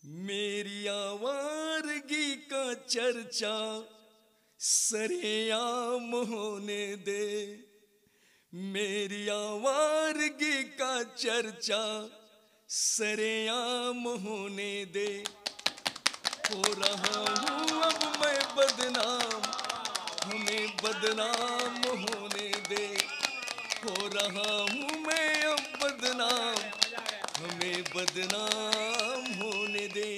मेरी आवारगी का चर्चा सरेआम होने दे। मेरी आवारगी का चर्चा सरेआम होने दे। हो रहा हूँ अब मैं बदनाम, हमें बदनाम होने दे। हो रहा हूँ मैं अब बदनाम, हमें बदनाम होने दे।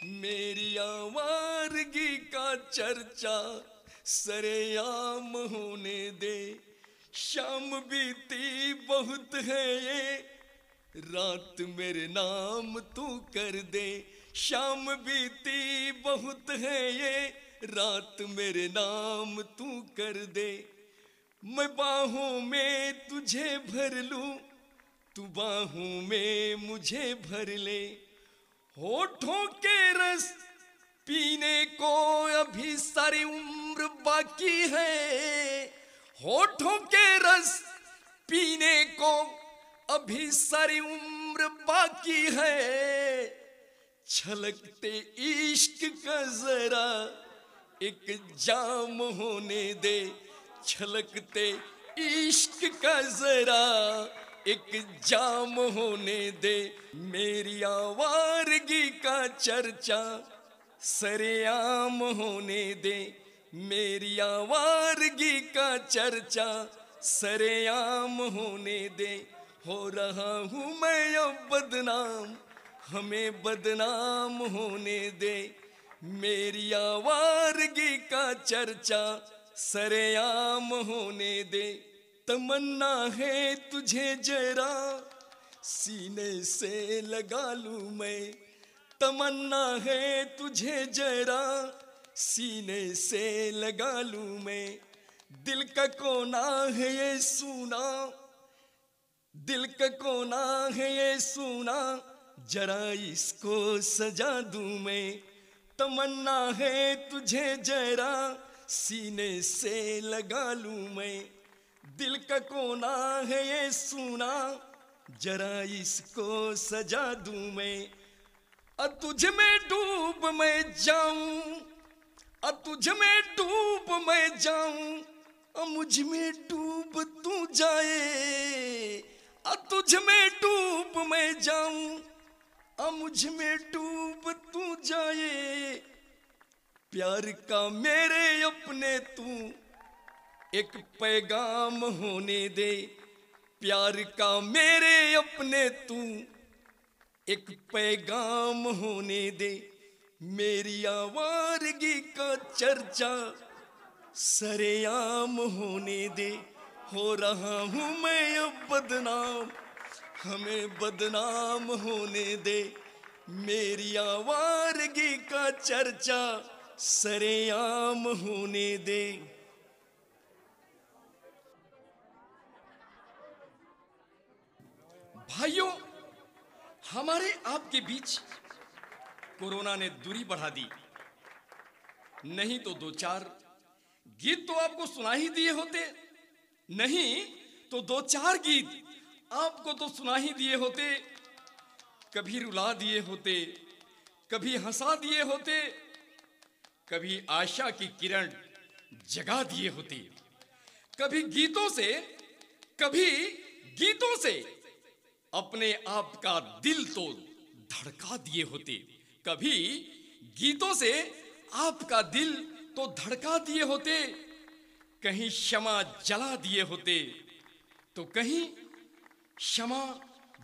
मेरी आवारगी का चर्चा सरेआम होने दे। शाम बीती बहुत है ये, रात मेरे नाम तू कर दे। शाम बीती बहुत है ये, रात मेरे नाम तू कर दे। मैं बाहों में तुझे भर लूं, तू बाहों में मुझे भर ले। होठों के रस पीने को अभी सारी उम्र बाकी है। होठों के रस पीने को अभी सारी उम्र बाकी है। छलकते इश्क का जरा एक जाम होने दे। छलकते इश्क का जरा एक जाम होने दे। मेरी आवारगी का चर्चा सरेआम होने दे। मेरी आवारगी का चर्चा सरेआम होने दे। हो रहा हूँ मैं अब बदनाम, हमें बदनाम होने दे। मेरी आवारगी का चर्चा सरेआम होने दे। तमन्ना है तुझे जरा सीने से लगा लूं मैं। तमन्ना है तुझे जरा सीने से लगा लूं मैं। दिल का कोना है ये सुना, दिल का कोना है ये सुना, जरा इसको सजा दूं मैं। तमन्ना है तुझे जरा सीने से लगा लूं मैं। दिल का कोना है ये सुना, जरा इसको सजा दूं मैं। तुझ में डूब मैं जाऊं, तुझ में डूब मैं जाऊं, मुझ में डूब तू जाए। तुझ में डूब मैं जाऊं, मुझ में डूब तू जाए। प्यार का मेरे अपने तू एक पैगाम होने दे। प्यार का मेरे अपने तू एक पैगाम होने दे। मेरी आवारगी का चर्चा सरेआम होने दे। हो रहा हूँ मैं अब बदनाम, हमें बदनाम होने दे। मेरी आवारगी का चर्चा सरेआम होने दे। भाइयों, हमारे आपके बीच कोरोना ने दूरी बढ़ा दी। नहीं तो दो चार गीत तो आपको सुना ही दिए होते, नहीं तो दो चार गीत आपको तो सुना ही दिए होते। कभी रुला दिए होते, कभी हंसा दिए होते, कभी आशा की किरण जगा दिए होते। कभी गीतों से, कभी गीतों से अपने आप का दिल तो धड़का दिए होते। कभी गीतों से आपका दिल तो धड़का दिए होते। कहीं क्षमा जला दिए होते, तो कहीं क्षमा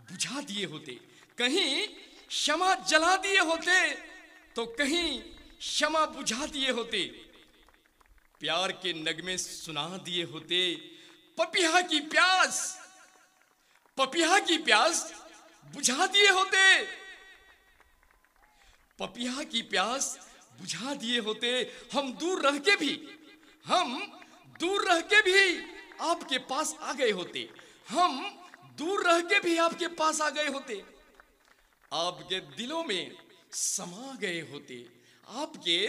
बुझा दिए होते। कहीं क्षमा जला दिए होते, तो कहीं क्षमा बुझा दिए होते। प्यार के नगमे सुना दिए होते। पपिया की प्यास, पपिया की प्यास बुझा दिए होते। पपिया की प्यास बुझा दिए होते। हम दूर रह के भी, हम दूर रह के भी आपके पास आ गए होते। हम दूर रह के भी आपके पास आ गए होते। आपके दिलों में समा गए होते। आपके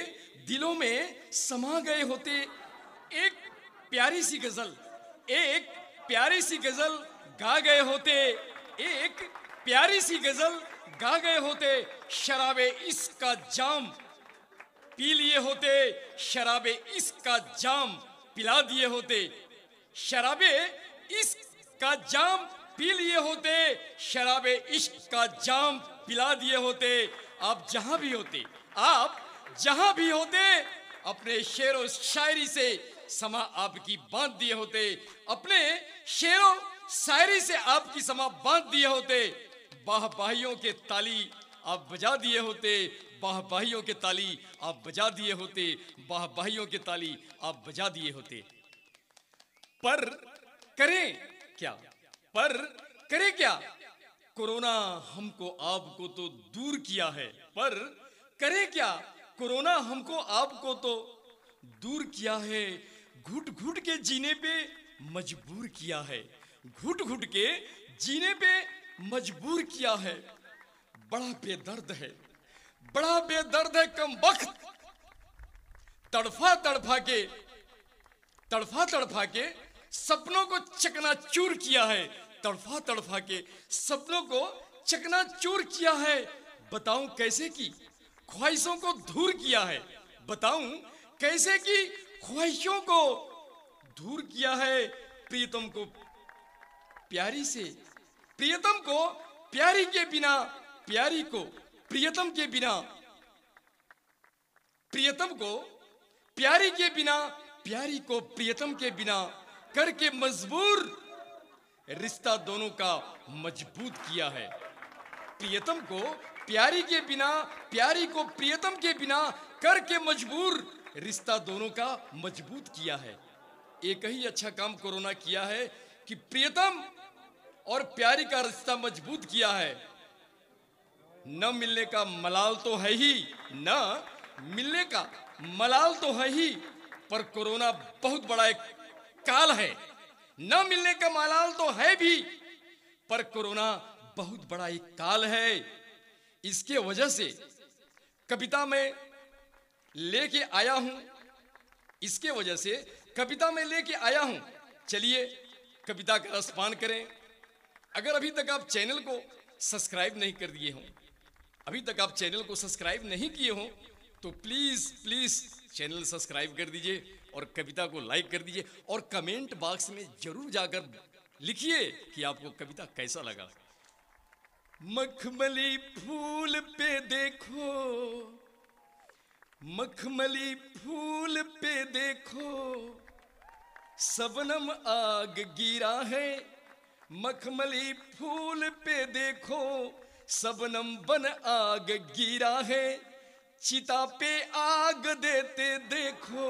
दिलों में समा गए होते। एक प्यारी सी गजल, एक प्यारी सी गजल गा गए होते। एक प्यारी सी गजल गा गए होते शराबे इश्क का जाम, पी लिए होते शराबे इश्क का जाम, पिला दिए होते शराबे इश्क का जाम, पी लिए होते शराबे इश्क का जाम, पिला दिए होते। आप जहां भी होते, आप जहां भी होते, अपने शेरो शायरी से समा आपकी बांध दिए होते, अपने शेरो शायरी से आपकी समा बांध दिए होते। बाहबाहियों के ताली आप बजा दिए होते, बाहबाहियों के ताली आप बजा दिए होते, बाहबाहियों के ताली आप बजा दिए होते। पर करें क्या, पर करें क्या, कोरोना हमको आपको तो दूर किया है। पर करें क्या, कोरोना हमको आपको तो दूर किया है। घुट घुट के जीने पे मजबूर किया है, घुट घुट के जीने पे मजबूर किया है। बड़ा बेदर्द है, बड़ा बेदर्द है कम वक्त, तड़फा तड़फा के सपनों को चकनाचूर किया है, तड़फा तड़फा के सपनों को चकनाचूर किया है। बताऊं कैसे की ख्वाहिशों को दूर किया है, बताऊं कैसे की ख्वाहिशों को दूर किया है। प्रियतम को प्यारी से, प्रियतम को प्यारी के बिना, प्यारी को प्रियतम के बिना, प्रियतम को प्यारी के बिना, प्यारी को प्रियतम के बिना करके मजबूर रिश्ता दोनों का मजबूत किया है। प्रियतम को प्यारी के बिना, प्यारी को प्रियतम के बिना करके मजबूर रिश्ता दोनों का मजबूत किया है। एक ही अच्छा काम कोरोना किया है कि प्रियतम और प्यारी का रिश्ता मजबूत किया है। न मिलने का मलाल तो है ही, न मिलने का मलाल तो है ही, पर कोरोना बहुत बड़ा एक काल है। न मिलने का मलाल तो है भी, पर कोरोना बहुत बड़ा एक काल है। इसके वजह से कविता में लेके आया हूं, इसके वजह से कविता में लेके आया हूं। चलिए कविता का रसपान करें। अगर अभी तक आप चैनल को सब्सक्राइब नहीं कर दिए हों, अभी तक आप चैनल को सब्सक्राइब नहीं किए हों, तो प्लीज प्लीज चैनल सब्सक्राइब कर दीजिए और कविता को लाइक कर दीजिए और कमेंट बॉक्स में जरूर जाकर लिखिए कि आपको कविता कैसा लगा। मखमली फूल पे देखो, मखमली फूल पे देखो, सबनम आग गिरा है। मखमली फूल पे देखो, सबनम बन आग गिरा है। चिता पे आग देते देखो,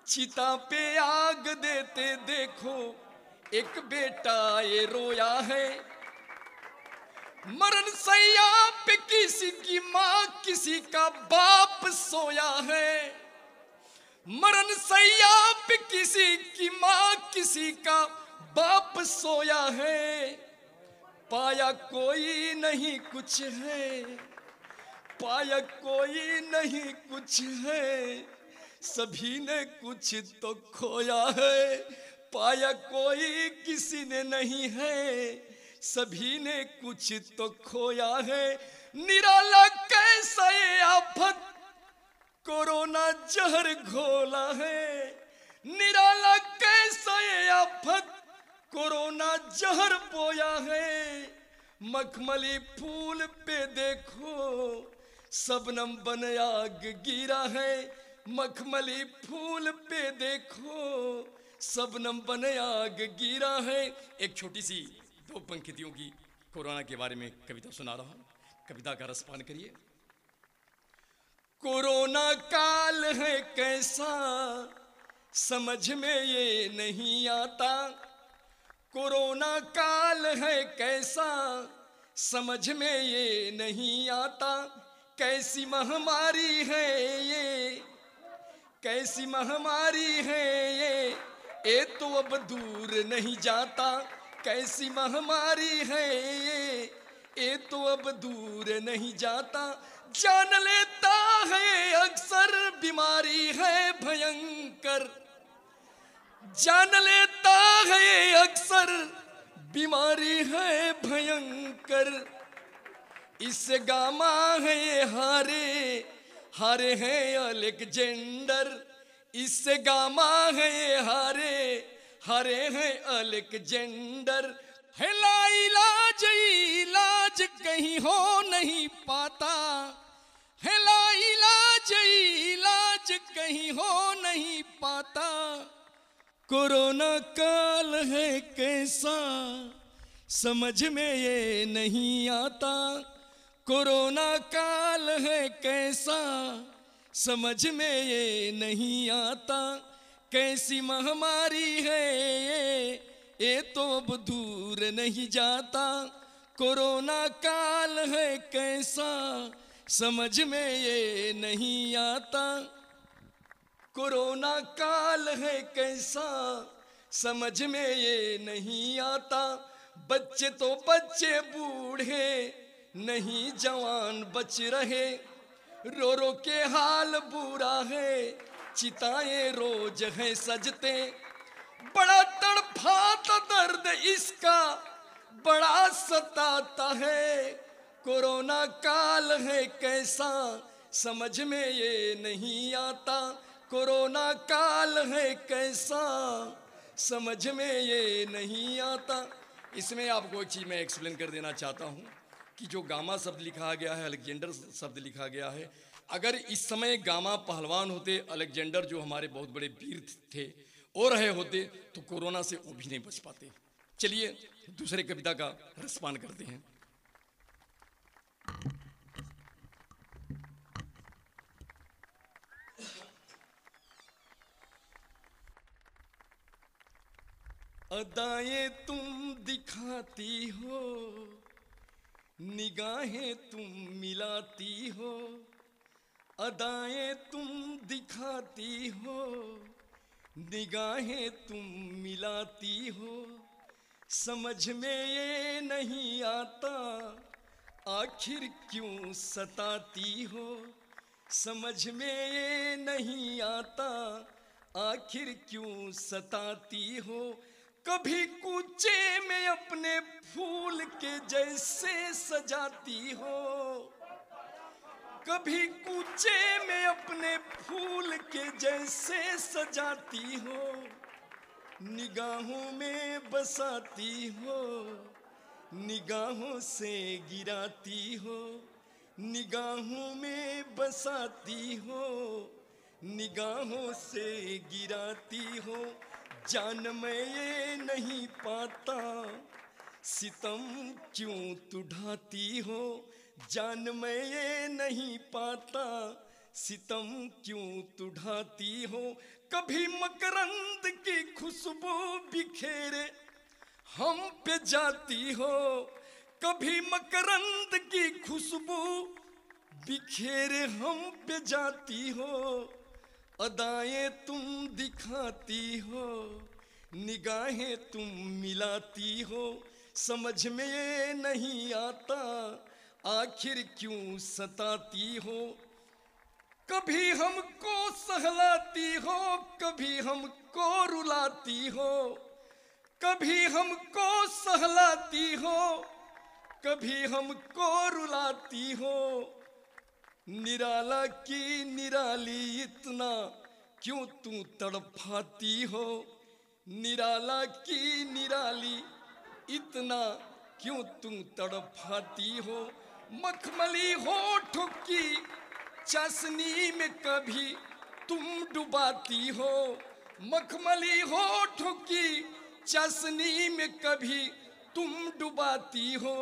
चिता पे आग देते देखो, एक बेटा ये रोया है। मरण सैया पे किसी की माँ, किसी का बाप सोया है। मरण सैया पे किसी की माँ, किसी का बाप सोया है। पाया कोई नहीं कुछ है, पाया कोई नहीं कुछ है, सभी ने कुछ तो खोया है। पाया कोई किसी ने नहीं है, सभी ने कुछ तो खोया है। निराला कैसा ये आफत, कोरोना जहर घोला है। निराला कैसा ये आफत, कोरोना जहर बोया है। मखमली फूल पे देखो, सबनम बन आग गिरा है। मखमली फूल पे देखो, सबनम बन आग गिरा है। एक छोटी सी दो पंक्तियों की कोरोना के बारे में कविता सुना रहा हूं, कविता का रसपान करिए। कोरोना काल है कैसा, समझ में ये नहीं आता। कोरोना काल है कैसा, समझ में ये नहीं आता। कैसी महामारी है ये, कैसी महामारी है ये तो अब दूर नहीं जाता। कैसी महामारी है ये तो अब दूर नहीं जाता। जान लेता है अक्सर बीमारी है भयंकर, जान लेता है अक्सर बीमारी है भयंकर। इस गामा है हारे हारे हैं अलेक्जेंडर, इस गामा है हारे हारे हैं अलेक्जेंडर। है लाइलाज इलाज कहीं हो नहीं पाता, है लाइलाज इलाज कहीं हो नहीं पाता। कोरोना काल है कैसा समझ में ये नहीं आता, कोरोना काल है कैसा समझ में ये नहीं आता। कैसी महामारी है ये तो अब दूर नहीं जाता, कोरोना काल है कैसा समझ में ये नहीं आता। कोरोना काल है कैसा समझ में ये नहीं आता। बच्चे तो बच्चे बूढ़े नहीं जवान बच रहे, रो रो के हाल बुरा है चिताएं रोज है सजते। बड़ा तड़फाता दर्द इसका बड़ा सताता है, कोरोना काल है कैसा समझ में ये नहीं आता, कोरोना काल है कैसा समझ में ये नहीं आता। इसमें आपको एक चीज़ मैं एक्सप्लेन कर देना चाहता हूँ कि जो गामा शब्द लिखा गया है, अलेक्जेंडर शब्द लिखा गया है, अगर इस समय गामा पहलवान होते, अलेक्जेंडर जो हमारे बहुत बड़े वीर थे और रहे होते, तो कोरोना से वो भी नहीं बच पाते। चलिए दूसरे कविता का रसपान करते हैं। अदाएं तुम दिखाती हो, निगाहें तुम मिलाती हो, अदाएं तुम दिखाती हो, निगाहें तुम मिलाती हो। समझ में ये नहीं आता आखिर क्यों सताती हो, समझ में ये नहीं आता आखिर क्यों सताती हो। कभी कूचे में अपने फूल के जैसे सजाती हो, कभी कूचे में अपने फूल के जैसे सजाती हो। निगाहों में बसाती हो, निगाहों से गिराती हो, निगाहों में बसाती हो, निगाहों से गिराती हो। जान मैं ये नहीं पाता सितम क्यों तू ढाती हो, जान मैं ये नहीं पाता सितम क्यों तू ढाती हो। कभी मकरंद की खुशबू बिखेरे हम पे जाती हो, कभी मकरंद की खुशबू बिखेरे हम पे जाती हो। अदाएं तुम दिखाती हो, निगाहें तुम मिलाती हो। समझ में ये नहीं आता आखिर क्यों सताती हो। कभी हमको सहलाती हो, कभी हमको रुलाती हो, कभी हमको सहलाती हो, कभी हमको रुलाती हो। निराला की निराली इतना क्यों तू तड़पाती हो, निराला की निराली इतना क्यों तू तड़पाती हो। मखमली होठों की चाशनी में कभी तुम डुबाती हो, मखमली होठों की चाशनी में कभी तुम डुबाती हो।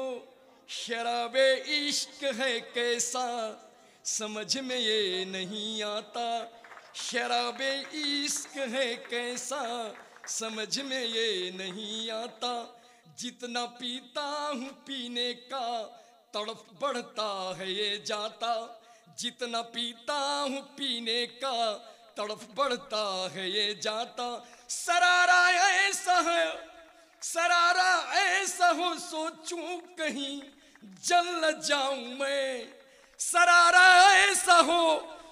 शराबे इश्क है कैसा समझ में ये नहीं आता, शराबे इश्क है कैसा समझ में ये नहीं आता। जितना पीता हूँ पीने का तड़प बढ़ता है ये जाता, जितना पीता हूँ पीने का तड़प बढ़ता है ये जाता। सरारा ऐसा है, सरारा ऐसा हो सोचूं कहीं जल न जाऊं मैं, सरारा ऐसा हो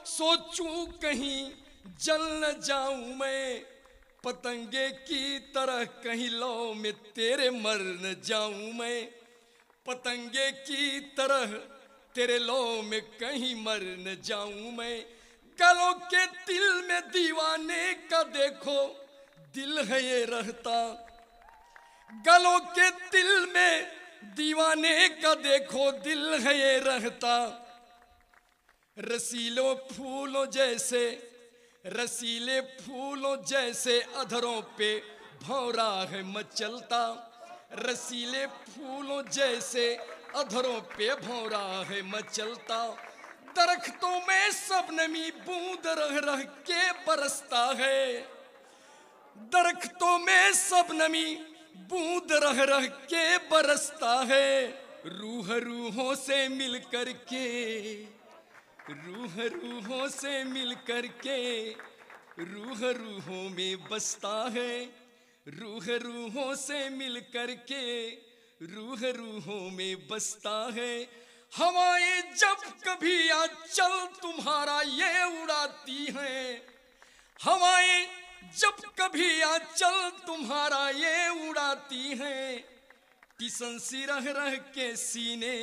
सोचूं कहीं जल न जाऊं मैं। पतंगे की तरह कहीं लौ में तेरे मर न जाऊं मैं, पतंगे की तरह तेरे लो में कहीं मर न जाऊं मैं। गलों के दिल में दीवाने का देखो दिल है ये रहता, गलों के दिल में दीवाने का देखो दिल है ये रहता। रसीलों फूलों जैसे, रसीले फूलों जैसे अधरों पे भौरा है मचलता, रसीले फूलों जैसे अधरों पे भौरा है मचलता। दरख्तों में शबनमी बूंद रह रह के बरसता है, दरख्तों में शबनमी बूंद रह रह के बरसता है। रूह रूहों से मिल कर के, रूह रूहों से मिल कर के, रूह रूहों में बसता है, रूह रूहों से मिल कर के, रूह रूहों में बसता है। हवाएं जब कभी आंचल तुम्हारा ये उड़ाती हैं, हवाएं जब कभी आंचल तुम्हारा ये उड़ाती हैं। किसन सी रह रह के सीने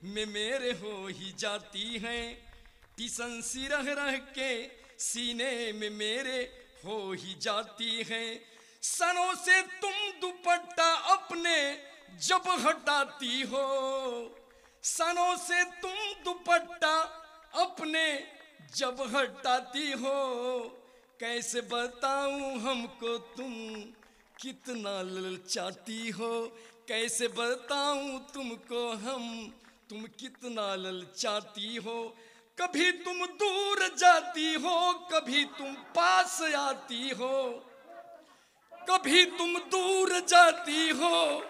में मेरे हो ही जाती हैं, किसन सी रह रह के सीने में मेरे हो ही जाती हैं। सनों से तुम दुपट्टा अपने जब हटाती हो, सनों से तुम दुपट्टा अपने जब हटाती हो। कैसे बताऊं हमको तुम कितना ललचाती हो, कैसे बताऊं तुमको तुम कितना ललचाती हो। कभी तुम दूर जाती हो, कभी तुम पास आती हो, कभी तुम दूर जाती हो,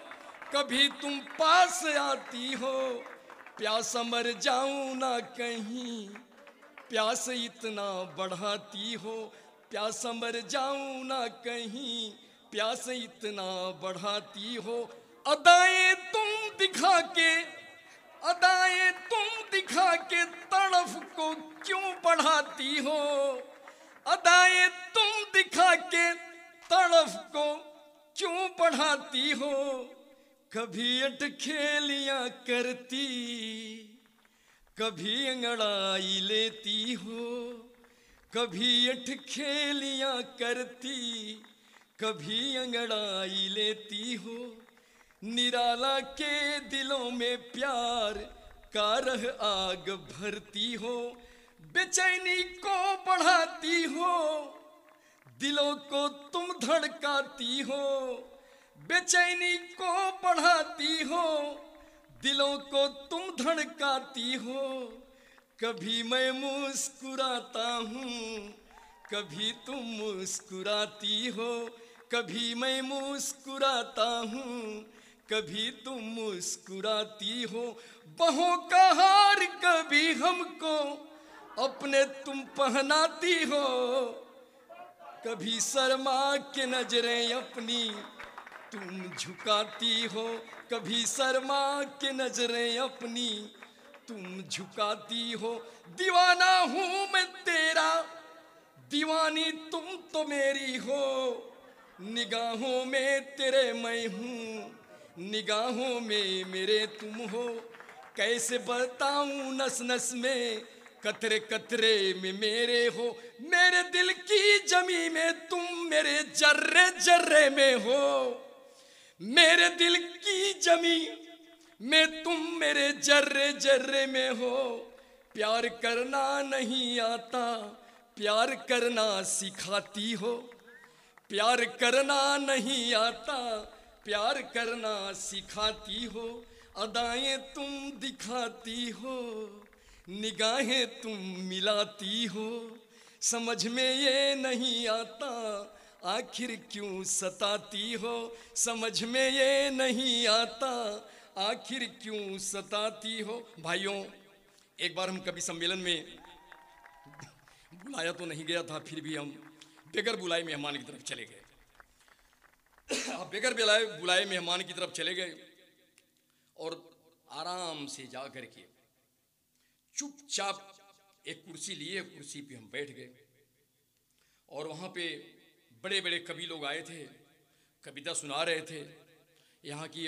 कभी तुम पास आती हो। प्यासा मर जाऊं ना कहीं, प्यास इतना बढ़ाती हो, प्यासा मर जाऊं ना कहीं, प्यास इतना बढ़ाती हो। अदाएं तुम दिखा के, अदाएं तुम दिखा के तड़फ को क्यों बढ़ाती हो, अदाएं तुम दिखा के तड़फ को क्यों बढ़ाती हो। कभी अटखेलियां करती, कभी अंगड़ाई लेती हो, कभी अटखेलियां करती, कभी अंगड़ाई लेती हो। निराला के दिलों में प्यार का रह आग भरती हो, बेचैनी को बढ़ाती हो, दिलों को तुम धड़काती हो, बेचैनी को बढ़ाती हो, दिलों को तुम धड़काती हो। कभी मैं मुस्कुराता हूँ, कभी तुम मुस्कुराती हो, कभी मैं मुस्कुराता हूँ, कभी तुम मुस्कुराती हो। बहों का हार कभी हमको अपने तुम पहनाती हो, कभी शर्मा के नजरें अपनी तुम झुकाती हो, कभी शर्मा के नजरें अपनी तुम झुकाती हो। दीवाना हूँ मैं तेरा, दीवानी तुम तो मेरी हो, निगाहों में तेरे मैं हूँ, निगाहों में मेरे तुम हो। कैसे बताऊं नस नस में, कतरे कतरे में मेरे हो, मेरे दिल की जमी में तुम मेरे जर्रे जर्रे में हो, मेरे दिल की जमी में तुम मेरे जर्रे जर्रे में हो। प्यार करना नहीं आता, प्यार करना सिखाती हो, प्यार करना नहीं आता, प्यार करना सिखाती हो। अदाएं तुम दिखाती हो, निगाहें तुम मिलाती हो, समझ में ये नहीं आता आखिर क्यों सताती हो, समझ में ये नहीं आता आखिर क्यों सताती हो। भाइयों, एक बार हम कवि सम्मेलन में बुलाया तो नहीं गया था, फिर भी हम बगैर बुलाए मेहमान की तरफ चले गए। आप बगैर बुलाए मेहमान की तरफ चले गए और आराम से जा कर के चुपचाप एक कुर्सी लिए, कुर्सी पे हम बैठ गए और वहाँ पे बड़े बड़े कवि लोग आए थे, कविता सुना रहे थे। यहाँ की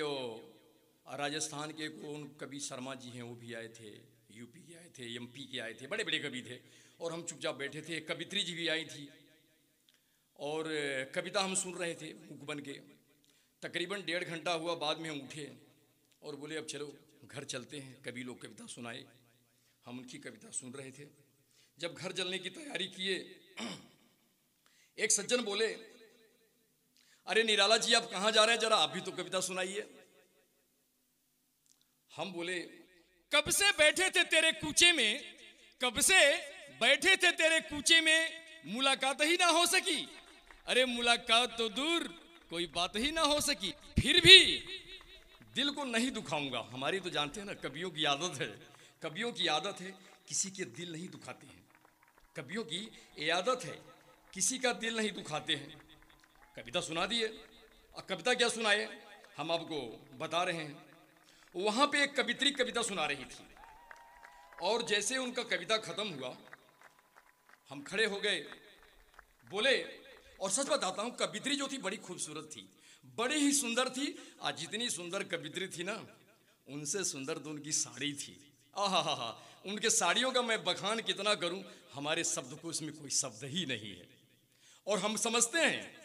राजस्थान के कौन कवि शर्मा जी हैं वो भी आए थे, यूपी के आए थे, एमपी के आए थे, बड़े बड़े कवि थे, और हम चुपचाप बैठे थे। कवित्री जी भी आई थी और कविता हम सुन रहे थे मूक बन के। तकरीबन 1.5 घंटा हुआ, बाद में हम उठे और बोले अब चलो घर चलते हैं, कवि लोग कविता सुनाए। हम उनकी कविता सुन रहे थे। जब घर चलने की तैयारी किए, एक सज्जन बोले, अरे निराला जी आप कहाँ जा रहे हैं, जरा आप भी तो कविता सुनाइए। हम बोले कब से बैठे थे तेरे कूचे में, कब से बैठे थे तेरे कूचे में, मुलाकात ही ना हो सकी। अरे मुलाकात तो दूर, कोई बात ही ना हो सकी, फिर भी दिल को नहीं दुखाऊंगा। हमारी तो जानते हैं ना, कवियों की आदत है, कवियों की आदत है किसी के दिल नहीं दुखाते हैं। कवियों की ये आदत है, किसी का दिल नहीं दुखाते हैं। कविता सुना दिए। और कविता क्या सुनाए हम आपको बता रहे हैं। वहां पे एक कवित्री कविता सुना रही थी, और जैसे उनका कविता खत्म हुआ हम खड़े हो गए, बोले, और सच बताता हूं कवित्री जो थी बड़ी खूबसूरत थी, बड़ी ही सुंदर थी। आज जितनी सुंदर कवित्री थी ना, उनसे सुंदर तो उनकी साड़ी थी। आहा, उनके साड़ियों का मैं बखान कितना करूं, हमारे शब्दकोश में कोई शब्द ही नहीं है। और हम समझते हैं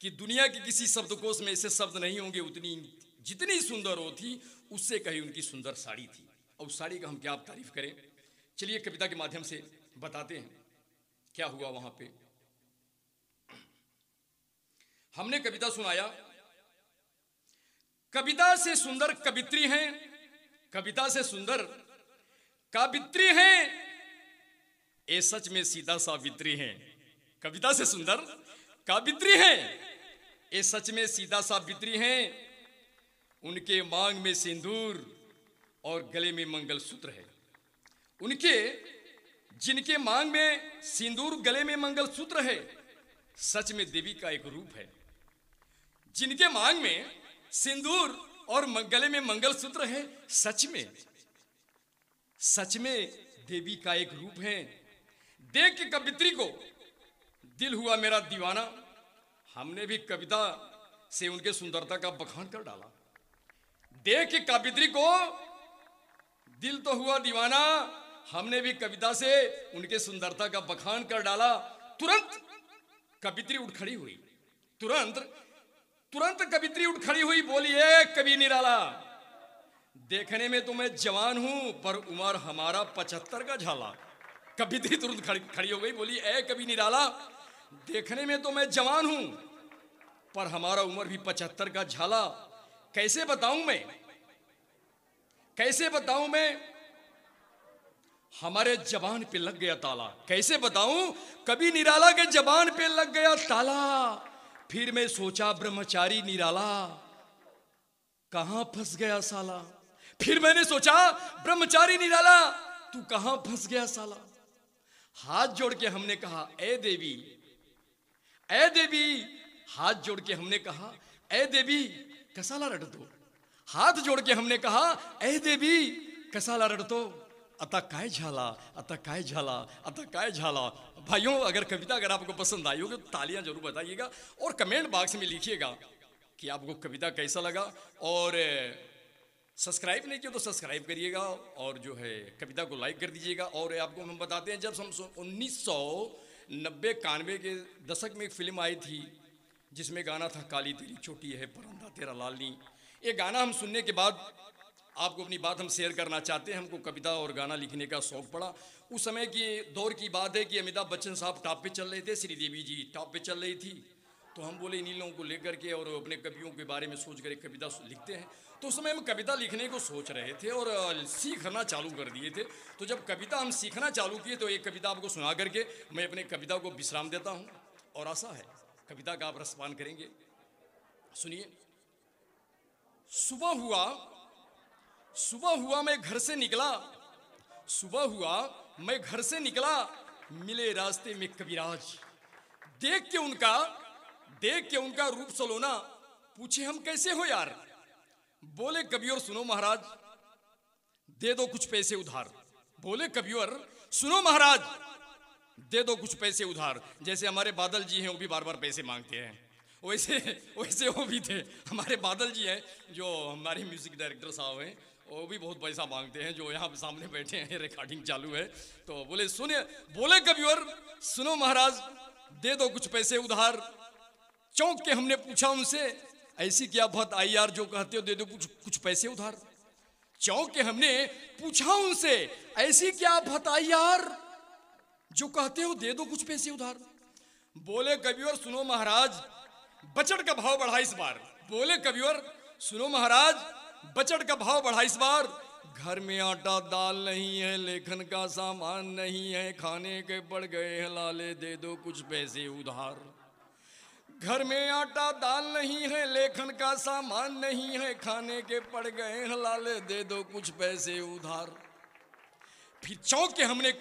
कि दुनिया के किसी शब्दकोश में ऐसे शब्द नहीं होंगे, उतनी जितनी सुंदर वो थी उससे कहीं उनकी सुंदर साड़ी थी। और उस साड़ी का हम क्या तारीफ करें। चलिए कविता के माध्यम से बताते हैं क्या हुआ वहां पे। हमने कविता सुनाया, कविता से सुंदर कवित्री हैं, कविता से सुंदर कावित्री हैं, ये सच में सीता सावित्री हैं। कविता से सुंदर कावित्री हैं, ये सच में सीता सावित्री हैं। उनके मांग में सिंदूर और गले में मंगलसूत्र है। उनके जिनके मांग में सिंदूर, गले में मंगलसूत्र है, सच में देवी का एक रूप है। जिनके मांग में सिंदूर और गले में मंगलसूत्र है, सच में देवी का एक रूप है। देख के कवित्री को दिल हुआ मेरा दीवाना। हमने भी कविता से उनके सुंदरता का बखान कर डाला। देख के कवित्री को दिल तो हुआ दीवाना, हमने भी कविता से उनके सुंदरता का बखान कर डाला। तुरंत कवित्री उठ खड़ी हुई, तुरंत कवित्री उठ खड़ी हुई, बोली, ए कवि निराला, देखने में तो मैं जवान हूं पर उम्र हमारा 75 का झाला। कवित्री तुरंत खड़ी हो गई, बोली, ए कवि निराला, देखने में तो मैं जवान हूं पर हमारा उम्र भी 75 का झाला। कैसे बताऊं मैं, हमारे जबान पे लग गया ताला। कैसे बताऊं, कवि निराला के जबान पे लग गया ताला। फिर मैं सोचा ब्रह्मचारी निराला कहां फंस गया साला। फिर मैंने सोचा ब्रह्मचारी निराला तू कहां फंस गया साला। हाथ जोड़ के हमने कहा, ए देवी, हाथ जोड़ के हमने कहा, ए देवी कसाला रडतो। हाथ जोड़ के हमने कहा, ए देवी कसाला रडतो। अतः काय झाला। भाइयों, अगर कविता अगर आपको पसंद आई होगी तो तालियां जरूर बताइएगा और कमेंट बॉक्स में लिखिएगा कि आपको कविता कैसा लगा। और सब्सक्राइब नहीं किया तो सब्सक्राइब करिएगा और जो है कविता को लाइक कर दीजिएगा। और आपको हम बताते हैं, जब हम 1990-91 के दशक में एक फिल्म आई थी जिसमें गाना था काली तेरी चोटी है परंदा तेरा लालनी। ये गाना हम सुनने के बाद आपको अपनी बात हम शेयर करना चाहते हैं। हमको कविता और गाना लिखने का शौक पड़ा। उस समय के दौर की बात है कि अमिताभ बच्चन साहब टॉप पे चल रहे थे, श्रीदेवी जी टॉप पे चल रही थी। तो हम बोले इन्हीं लोगों को लेकर के और अपने कवियों के बारे में सोच कर एक कविता लिखते हैं। तो उस समय हम कविता लिखने को सोच रहे थे और सीखना चालू कर दिए थे। तो जब कविता हम सीखना चालू किए तो एक कविता आपको सुना करके मैं अपने कविता को विश्राम देता हूँ और आशा है कविता का आप रसपान करेंगे। सुनिए। सुबह हुआ मैं घर से निकला, मिले रास्ते में कविराज। देख के उनका रूप सलोना, पूछे हम कैसे हो यार। बोले कवियोर सुनो महाराज, दे दो कुछ पैसे उधार। बोले कवियोर सुनो महाराज, दे दो कुछ पैसे उधार। जैसे हमारे बादल जी हैं, वो भी बार बार पैसे मांगते हैं, वैसे वो भी थे। हमारे बादल जी हैं जो हमारे म्यूजिक डायरेक्टर साहब हैं, वो भी बहुत पैसा मांगते हैं जो यहाँ सामने बैठे हैं, रिकॉर्डिंग चालू है। तो बोले सुने, बोले कविवर सुनो महाराज, दे दो कुछ पैसे उधार। चौंक के हमने पूछा उनसे, ऐसी क्या बात आई यार जो कहते हो दे दो कुछ कुछ पैसे उधार। चौंक के हमने पूछा उनसे, ऐसी क्या बात आई यार जो कहते हो दे दो कुछ पैसे उधार। बोले कविवर सुनो महाराज, बचड़ का भाव बढ़ा इस बार। बोले कविवर सुनो महाराज, बचड़ का भाव बढ़ा इस बार। घर में आटा दाल नहीं है, लेखन का सामान नहीं है, खाने के पड़ गए हैं लाले, दे दो कुछ पैसे उधार। घर में आटा दाल नहीं है, लेखन का सामान नहीं है, खाने के पड़ गए हैं लाले, दे दो कुछ पैसे उधार। फिर चौंक के हमने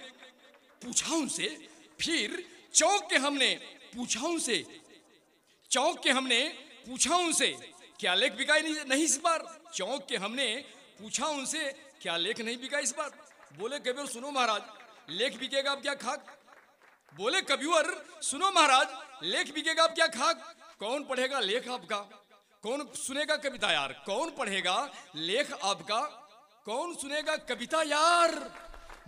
पूछा उनसे, फिर चौंक के हमने पूछा उनसे, चौंक के हमने पूछा उनसे, क्या लेख बिका नहीं इस बार। चौंक के हमने पूछा उनसे, क्या लेख नहीं बिका इस बार। बोले कविवर सुनो महाराज, लेख बिकेगा अब क्या खाक। बोले कविवर सुनो महाराज, लेख बिकेगा अब क्या खाक। कौन पढ़ेगा लेख आपका, कौन सुनेगा कविता यार, कौन पढ़ेगा लेख आपका, कौन सुनेगा कविता यार।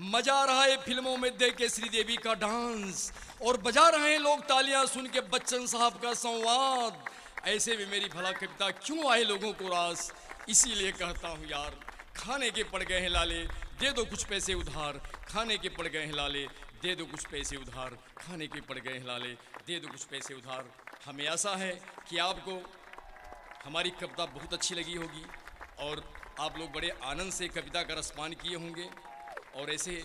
मजा आ रहा है फिल्मों में देख के श्रीदेवी का डांस, और बजा रहे हैं लोग तालियां सुन के बच्चन साहब का संवाद। ऐसे में मेरी भला कविता क्यों आए लोगों को रास। इसीलिए कहता हूँ यार, खाने के पड़ गए हैं लाले, दे दो कुछ पैसे उधार। खाने के पड़ गए हैं लाले, दे दो कुछ पैसे उधार। खाने के पड़ गए हैं लाले, दे दो कुछ पैसे उधार। हमें आशा है कि आपको हमारी कविता बहुत अच्छी लगी होगी, और आप लोग बड़े आनंद से कविता का रसपान किए होंगे। और ऐसे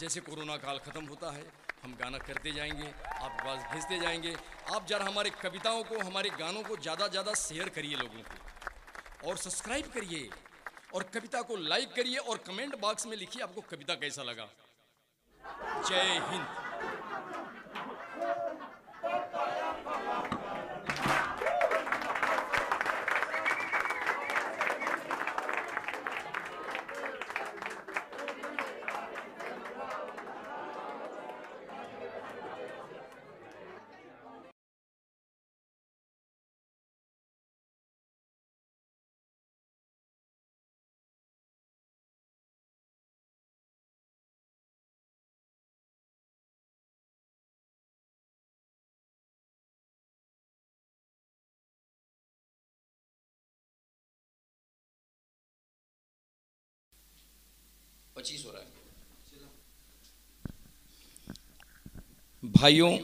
जैसे कोरोना काल ख़त्म होता है, हम गाना करते जाएंगे, आपके पास भेजते जाएंगे। आप जरा हमारे कविताओं को, हमारे गानों को ज़्यादा ज़्यादा शेयर करिए लोगों को, और सब्सक्राइब करिए, और कविता को लाइक करिए, और कमेंट बॉक्स में लिखिए आपको कविता कैसा लगा। जय हिंद। पच्चीस हो रहा है। भाइयों,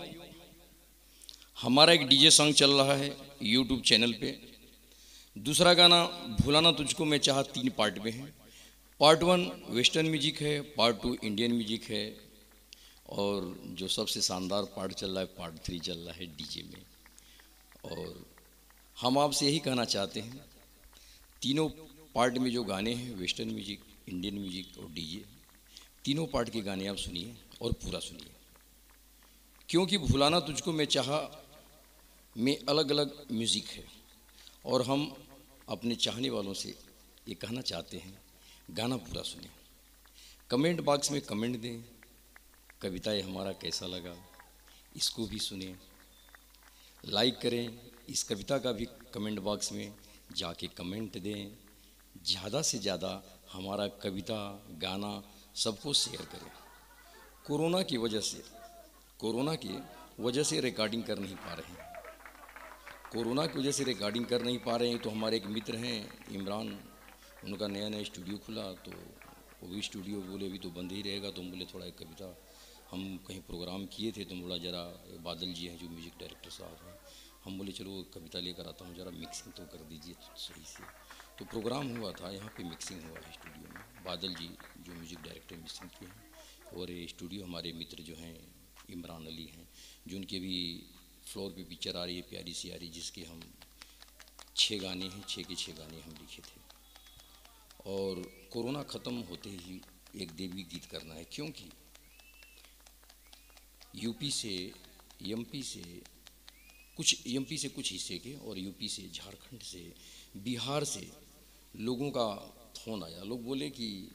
हमारा एक डीजे सॉन्ग चल रहा है यूट्यूब चैनल पे। दूसरा गाना भुलाना तुझको मैं चाहा 3 पार्ट में है। पार्ट 1 वेस्टर्न म्यूजिक है, पार्ट 2 इंडियन म्यूजिक है, और जो सबसे शानदार पार्ट चल रहा है पार्ट 3 चल रहा है डीजे में। और हम आपसे यही कहना चाहते हैं, तीनों पार्ट में जो गाने हैं, वेस्टर्न म्यूजिक, इंडियन म्यूजिक और डीजे, तीनों पार्ट के गाने आप सुनिए और पूरा सुनिए, क्योंकि भुलाना तुझको मैं चाहा में अलग अलग म्यूज़िक है। और हम अपने चाहने वालों से ये कहना चाहते हैं, गाना पूरा सुनें, कमेंट बॉक्स में कमेंट दें, कविताएं हमारा कैसा लगा इसको भी सुनें, लाइक करें। इस कविता का भी कमेंट बॉक्स में जाके कमेंट दें। ज़्यादा से ज़्यादा हमारा कविता गाना सबको शेयर करें। कोरोना की वजह से रिकॉर्डिंग कर नहीं पा रहे हैं, कोरोना की वजह से रिकॉर्डिंग कर नहीं पा रहे हैं। तो हमारे एक मित्र हैं इमरान, उनका नया स्टूडियो खुला, तो वो भी स्टूडियो बोले अभी तो बंद ही रहेगा, तो बोले थोड़ा एक कविता, हम कहीं प्रोग्राम किए थे तो बोला जरा बादल जी हैं जो म्यूज़िक डायरेक्टर साहब हैं, हम बोले चलो कविता लेकर आता हूँ, ज़रा मिक्सिंग तो कर दीजिए सही से। तो प्रोग्राम हुआ था, यहाँ पे मिक्सिंग हुआ है स्टूडियो में, बादल जी जो म्यूज़िक डायरेक्टर मिक्सिंग किए हैं, और ये स्टूडियो हमारे मित्र जो हैं इमरान अली हैं, जो उनके भी फ्लोर पे पिक्चर आ रही है प्यारी सी आ रही, जिसके हम 6 गाने हैं, 6 के 6 गाने हम लिखे थे। और कोरोना ख़त्म होते ही एक देवी गीत करना है, क्योंकि यूपी से एमपी से कुछ हिस्से के, और यूपी से, झारखंड से, बिहार से लोगों का फ़ोन आया। लोग बोले कि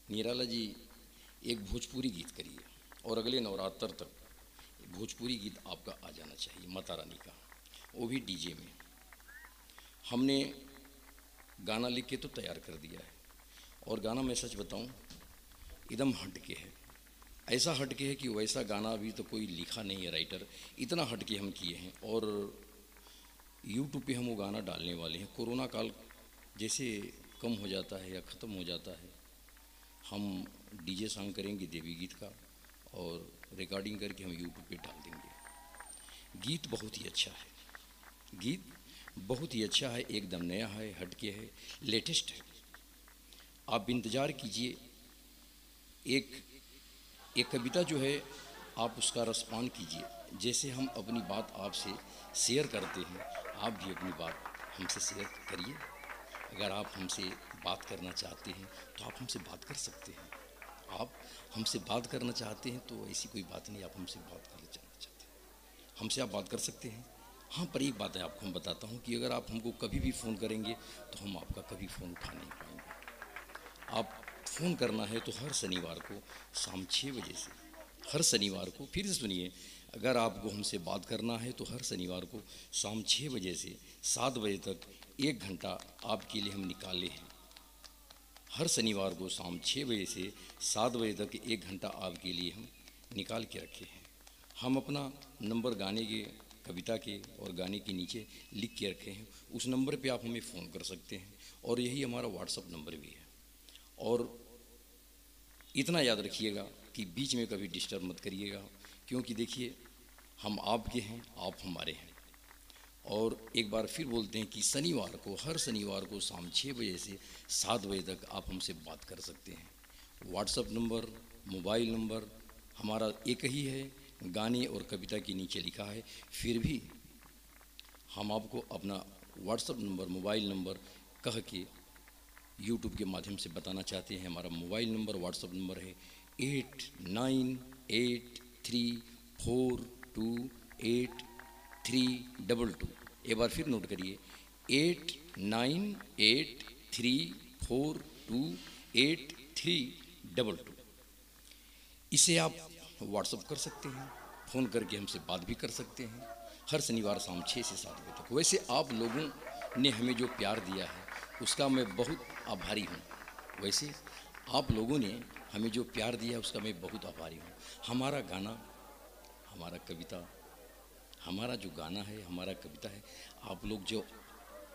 निराला जी एक भोजपुरी गीत करिए, और अगले नवरात्र तक भोजपुरी गीत आपका आ जाना चाहिए, माता रानी का, वो भी डीजे में। हमने गाना लिख के तो तैयार कर दिया है, और गाना मैं सच बताऊं एकदम हटके है, ऐसा हटके है कि वैसा गाना अभी तो कोई लिखा नहीं है राइटर, इतना हटके हम किए हैं। और यूट्यूब पे हम वो गाना डालने वाले हैं। कोरोना काल जैसे कम हो जाता है या ख़त्म हो जाता है, हम डीजे सॉन्ग करेंगे देवी गीत का और रिकॉर्डिंग करके हम यूट्यूब पे डाल देंगे। गीत बहुत ही अच्छा है, गीत बहुत ही अच्छा है, एकदम नया है, हटके है, लेटेस्ट है। आप इंतज़ार कीजिए। एक एक कविता जो है आप उसका रसपान कीजिए। जैसे हम अपनी बात आपसे शेयर करते हैं, आप भी अपनी बात हमसे शेयर करिए। अगर आप हमसे बात करना चाहते हैं तो आप हमसे बात कर सकते हैं। आप हमसे बात करना चाहते हैं तो ऐसी कोई बात नहीं, आप हमसे बात करना चाहते हैं, हमसे आप बात कर सकते हैं। हाँ, पर एक बात है आपको हम बताता हूँ कि अगर आप हमको कभी भी फ़ोन करेंगे तो हम आपका कभी फ़ोन उठा नहीं पाएंगे। आप फ़ोन करना है तो हर शनिवार को शाम 6 बजे से, हर शनिवार को, फिर से सुनिए, अगर आपको हमसे बात करना है तो हर शनिवार को शाम 6 बजे से 7 बजे तक 1 घंटा आपके लिए हम निकाले हैं। हर शनिवार को शाम 6 बजे से 7 बजे तक 1 घंटा आपके लिए हम निकाल के रखे हैं। हम अपना नंबर गाने के, कविता के और गाने के नीचे लिख के रखे हैं। उस नंबर पे आप हमें फ़ोन कर सकते हैं और यही हमारा व्हाट्सअप नंबर भी है। और इतना याद रखिएगा कि बीच में कभी डिस्टर्ब मत करिएगा, क्योंकि देखिए हम आपके हैं, आप हमारे हैं। और एक बार फिर बोलते हैं कि शनिवार को, हर शनिवार को शाम 6 बजे से 7 बजे तक आप हमसे बात कर सकते हैं। व्हाट्सअप नंबर, मोबाइल नंबर हमारा एक ही है, गाने और कविता के नीचे लिखा है। फिर भी हम आपको अपना व्हाट्सअप नंबर, मोबाइल नंबर कह के यूट्यूब के माध्यम से बताना चाहते हैं। हमारा मोबाइल नंबर, व्हाट्सअप नंबर है 8983428322। एक बार फिर नोट करिए, 8983428322। इसे आप व्हाट्सअप कर सकते हैं, फ़ोन करके हमसे बात भी कर सकते हैं हर शनिवार शाम 6 से 7 बजे तक। वैसे आप लोगों ने हमें जो प्यार दिया है उसका मैं बहुत आभारी हूँ। वैसे आप लोगों ने हमें जो प्यार दिया है उसका मैं बहुत आभारी हूँ। हमारा गाना, हमारा कविता, हमारा जो गाना है, हमारा कविता है, आप लोग जो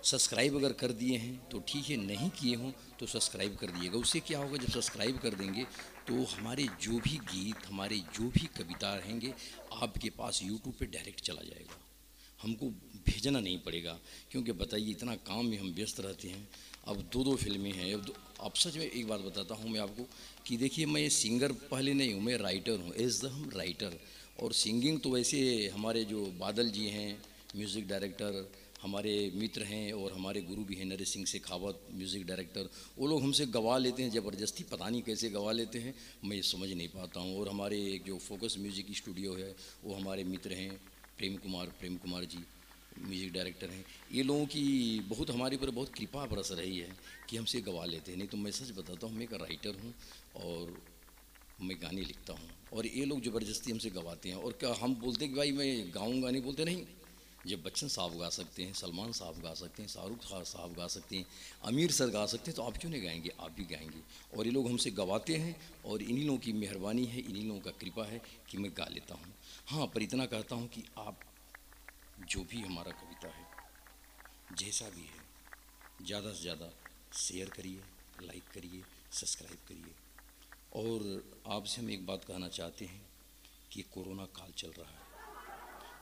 सब्सक्राइब अगर कर दिए हैं तो ठीक है, नहीं किए हों तो सब्सक्राइब कर दिएगा। उससे क्या होगा, जब सब्सक्राइब कर देंगे तो हमारे जो भी गीत, हमारे जो भी कविता रहेंगे आपके पास यूट्यूब पे डायरेक्ट चला जाएगा, हमको भेजना नहीं पड़ेगा। क्योंकि बताइए इतना काम में हम व्यस्त रहते हैं। अब 2 फिल्में हैं, अब सच में एक बात बताता हूँ मैं आपको कि देखिए मैं सिंगर पहले नहीं हूँ, मैं राइटर हूँ, एज द हम राइटर। और सिंगिंग तो वैसे हमारे जो बादल जी हैं म्यूज़िक डायरेक्टर, हमारे मित्र हैं और हमारे गुरु भी हैं नरेश सिंह शेखावत म्यूज़िक डायरेक्टर, वो लोग हमसे गवा लेते हैं ज़बरदस्ती, पता नहीं कैसे गवा लेते हैं, मैं ये समझ नहीं पाता हूँ। और हमारे एक जो फोकस म्यूज़िक स्टूडियो है वो हमारे मित्र हैं प्रेम कुमार जी म्यूज़िक डायरेक्टर हैं। ये लोगों की बहुत हमारे ऊपर बहुत कृपा बरस रही है कि हमसे गवा लेते हैं। नहीं तो मैं सच बताता हूँ, मैं एक राइटर हूँ और मैं गाने लिखता हूँ और ये लोग ज़बरदस्ती हमसे गवाते हैं। और क्या हम बोलते हैं कि भाई मैं गाऊँगा, नहीं बोलते नहीं। जब बच्चन साहब गा सकते हैं, सलमान साहब गा सकते हैं, शाहरुख साहब गा सकते हैं, आमिर सर गा सकते हैं, तो आप क्यों नहीं गाएंगे, आप भी गाएंगे। और ये लोग हमसे गवाते हैं और इन्हीं लोगों की मेहरबानी है, इन्हीं लोगों का कृपा है कि मैं गा लेता हूँ। हाँ, पर इतना कहता हूँ कि आप जो भी हमारा कविता है, जैसा भी है, ज़्यादा से ज़्यादा शेयर करिए, लाइक करिए, सब्सक्राइब करिए। और आपसे हम एक बात कहना चाहते हैं कि कोरोना काल चल रहा है,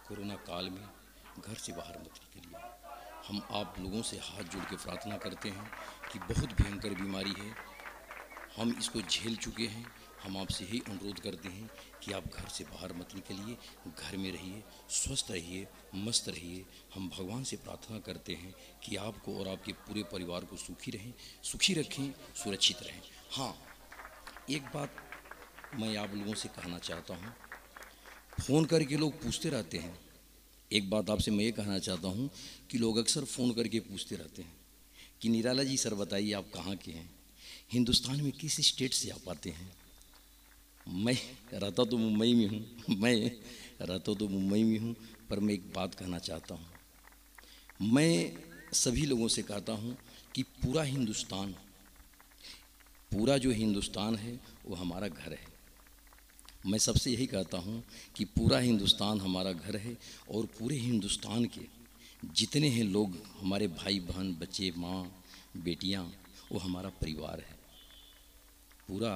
कोरोना काल में घर से बाहर मत निकलिए। हम आप लोगों से हाथ जोड़ के प्रार्थना करते हैं कि बहुत भयंकर बीमारी है, हम इसको झेल चुके हैं। हम आपसे यही अनुरोध करते हैं कि आप घर से बाहर मत निकलिए, घर में रहिए, स्वस्थ रहिए, मस्त रहिए। हम भगवान से प्रार्थना करते हैं कि आपको और आपके पूरे परिवार को सुखी रखें, सुरक्षित रहें। हाँ, एक बात मैं आप लोगों से कहना चाहता हूँ, फ़ोन करके लोग पूछते रहते हैं। एक बात आपसे मैं ये कहना चाहता हूँ कि लोग अक्सर फ़ोन करके पूछते रहते हैं कि निराला जी सर बताइए आप कहाँ के हैं, हिंदुस्तान में किस स्टेट से आप आते हैं। मैं रहता तो मुंबई में हूँ, पर मैं एक बात कहना चाहता हूँ। मैं सभी लोगों से कहता हूँ कि पूरा हिंदुस्तान पूरा जो हिंदुस्तान है वो हमारा घर है। मैं सबसे यही कहता हूँ कि पूरा हिंदुस्तान हमारा घर है और पूरे हिंदुस्तान के जितने हैं लोग, हमारे भाई बहन, बच्चे, माँ, बेटियाँ, वो हमारा परिवार है। पूरा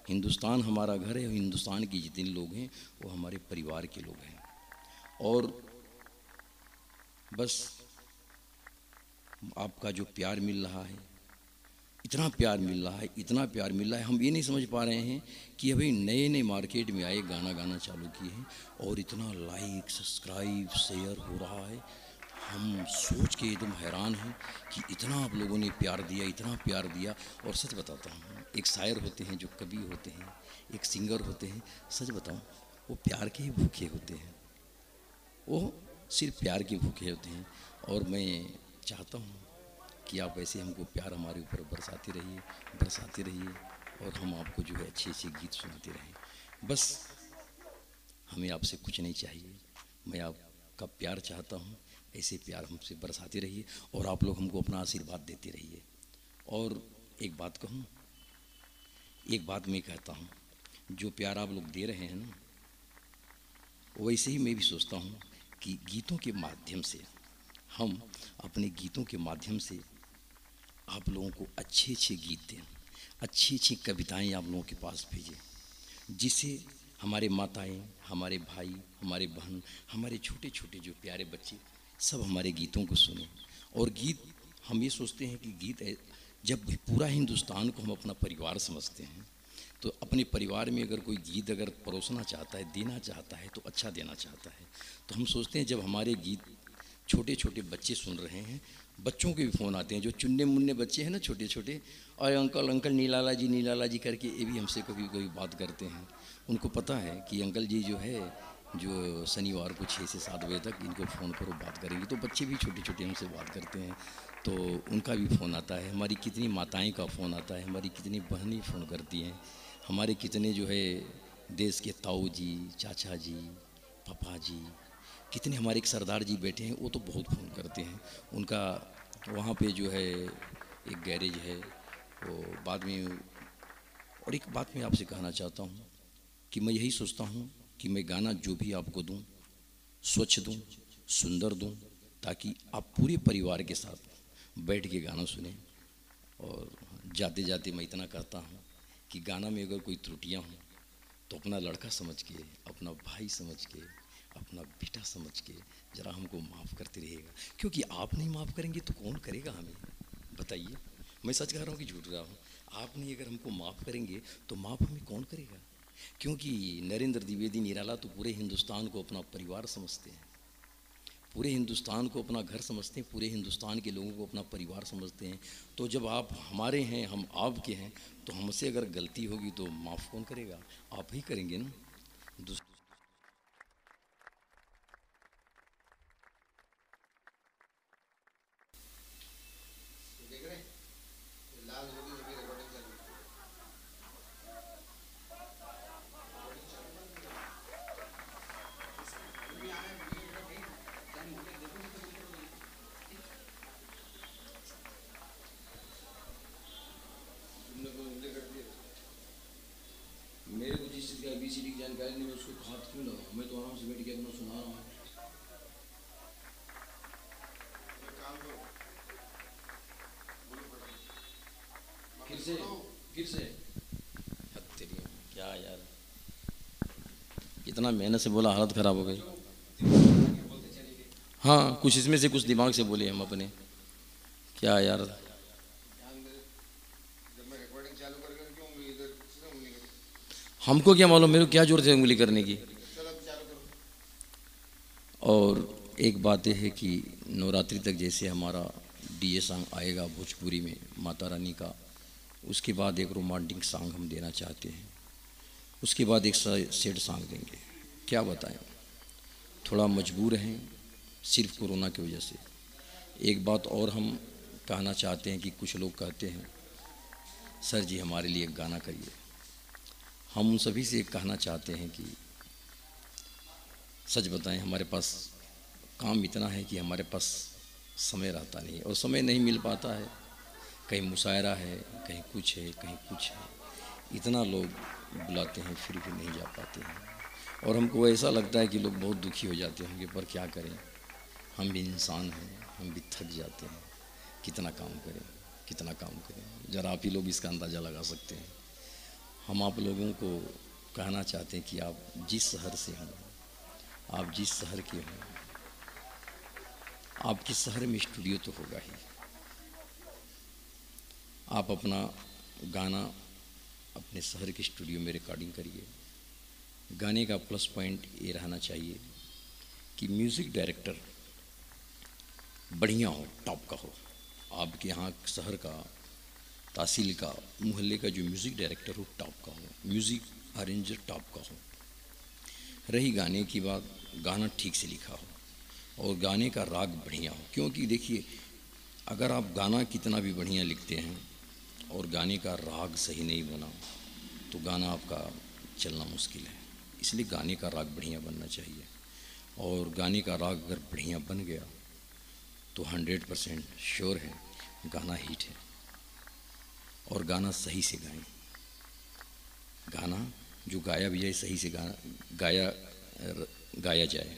हिंदुस्तान हमारा घर है और हिंदुस्तान के जितने लोग हैं वो हमारे परिवार के लोग हैं। और बस आपका जो प्यार मिल रहा है, इतना प्यार मिल रहा है, इतना प्यार मिल रहा है, हम ये नहीं समझ पा रहे हैं कि अभी नए नए मार्केट में आए, गाना गाना चालू किए हैं और इतना लाइक, सब्सक्राइब, शेयर हो रहा है। हम सोच के एकदम हैरान हैं कि इतना आप लोगों ने प्यार दिया, इतना प्यार दिया। और सच बताता हूँ, एक शायर होते हैं, जो कवि होते हैं, एक सिंगर होते हैं, सच बताऊँ वो प्यार के ही भूखे होते हैं, वो सिर्फ प्यार के भूखे होते हैं। और मैं चाहता हूँ कि आप ऐसे हमको प्यार हमारे ऊपर बरसाते रहिए और हम आपको जो है अच्छे अच्छे गीत सुनाते रहें। बस हमें आपसे कुछ नहीं चाहिए, मैं आपका प्यार चाहता हूँ, ऐसे प्यार हमसे बरसाते रहिए और आप लोग हमको अपना आशीर्वाद देते रहिए। और एक बात कहूँ, एक बात मैं कहता हूँ, जो प्यार आप लोग दे रहे हैं ना, वैसे ही मैं भी सोचता हूँ कि गीतों के माध्यम से, हम अपने गीतों के माध्यम से आप लोगों को अच्छे अच्छे गीत दें, अच्छी अच्छी कविताएं आप लोगों के पास भेजें, जिससे हमारे माताएं, हमारे भाई, हमारे बहन, हमारे छोटे छोटे जो प्यारे बच्चे सब हमारे गीतों को सुनें। और गीत, हम ये सोचते हैं कि गीत जब पूरा हिंदुस्तान को हम अपना परिवार समझते हैं, तो अपने परिवार में अगर कोई गीत अगर परोसना चाहता है, देना चाहता है, तो अच्छा देना चाहता है। तो हम सोचते हैं जब हमारे गीत छोटे छोटे बच्चे सुन रहे हैं, बच्चों के भी फ़ोन आते हैं, जो चुन्ने मुन्ने बच्चे हैं ना, छोटे छोटे, और अंकल अंकल नीलाला जी करके ये भी हमसे कभी कभी बात करते हैं। उनको पता है कि अंकल जी जो है, जो शनिवार को 6 से 7 बजे तक इनको फ़ोन पर वो बात करेंगे। तो बच्चे भी छोटे छोटे हमसे बात करते हैं, तो उनका भी फ़ोन आता है। हमारी कितनी माताएं का फ़ोन आता है, हमारी कितनी बहनें फ़ोन करती हैं, हमारे कितने जो है देश के ताऊ जी, चाचा जी, पापा जी, कितने हमारे एक सरदार जी बैठे हैं, वो तो बहुत फ़ोन करते हैं। उनका वहाँ पे जो है एक गैरेज है, वो बाद में। और एक बात मैं आपसे कहना चाहता हूँ कि मैं यही सोचता हूँ कि मैं गाना जो भी आपको दूँ, स्वच्छ दूँ, सुंदर दूँ, ताकि आप पूरे परिवार के साथ बैठ के गाना सुने। और जाते जाते मैं इतना कहता हूँ कि गाना में अगर कोई त्रुटियाँ हों तो अपना लड़का समझ के, अपना भाई समझ के, अपना बेटा समझ के ज़रा हमको माफ़ करते रहिएगा, क्योंकि आप नहीं माफ़ करेंगे तो कौन करेगा हमें, बताइए। मैं सच कह रहा हूँ कि झूठ रहा हूँ? आप नहीं अगर हमको माफ़ करेंगे तो माफ़ हमें कौन करेगा? क्योंकि नरेंद्र द्विवेदी निराला तो पूरे हिंदुस्तान को अपना परिवार समझते हैं, पूरे हिंदुस्तान को अपना घर समझते हैं, पूरे हिंदुस्तान के लोगों को अपना परिवार समझते हैं। तो जब आप हमारे हैं, हम आपके हैं, तो हमसे अगर गलती होगी तो माफ़ कौन करेगा? आप ही करेंगे ना। मेरे को जिस चीज़ का ABCD की जानकारी नहीं, मैं उसको हाथ क्यों लगाऊं? मैं तो आराम से बैठ के अपना सुना रहा हूँ। फिर से तेरी क्या यार, इतना मेहनत से बोला, हालत ख़राब हो गई। हाँ, कुछ इसमें से कुछ दिमाग से बोले हम अपने, क्या यार। हमको क्या मालूम, मेरे को क्या जरूरत है उंगली करने की। और एक बात यह है कि नवरात्रि तक जैसे हमारा डीजे सॉन्ग आएगा भोजपुरी में माता रानी का, उसके बाद एक रोमांटिक सॉन्ग हम देना चाहते हैं, उसके बाद एक सैड सॉन्ग देंगे। क्या बताएं, थोड़ा मजबूर हैं सिर्फ कोरोना की वजह से। एक बात और हम कहना चाहते हैं कि कुछ लोग कहते हैं सर जी हमारे लिए एक गाना करिए। हम उन सभी से कहना चाहते हैं कि सच बताएं, हमारे पास काम इतना है कि हमारे पास समय रहता नहीं और समय नहीं मिल पाता है। कहीं मुशायरा है, कहीं कुछ है, कहीं कुछ है। इतना लोग बुलाते हैं फिर भी नहीं जा पाते हैं, और हमको ऐसा लगता है कि लोग बहुत दुखी हो जाते होंगे, पर क्या करें, हम भी इंसान हैं, हम भी थक जाते हैं। कितना काम करें, कितना काम करें, ज़रा आप ही लोग इसका अंदाज़ा लगा सकते हैं। हम आप लोगों को कहना चाहते हैं कि आप जिस शहर से हों, आप जिस शहर के हों, आपके शहर में स्टूडियो तो होगा ही। आप अपना गाना अपने शहर के स्टूडियो में रिकॉर्डिंग करिए। गाने का प्लस पॉइंट ये रहना चाहिए कि म्यूज़िक डायरेक्टर बढ़िया हो, टॉप का हो। आपके यहाँ शहर का, तहसील का, मोहल्ले का जो म्यूज़िक डायरेक्टर हो टॉप का हो, म्यूज़िक अरेंजर टॉप का हो। रही गाने की बात, गाना ठीक से लिखा हो और गाने का राग बढ़िया हो। क्योंकि देखिए, अगर आप गाना कितना भी बढ़िया लिखते हैं और गाने का राग सही नहीं बना तो गाना आपका चलना मुश्किल है। इसलिए गाने का राग बढ़िया बनना चाहिए, और गाने का राग अगर बढ़िया बन गया तो 100% श्योर है गाना हिट है। और गाना सही से गाएं, गाना जो गाया भी जाए सही से गाया जाए।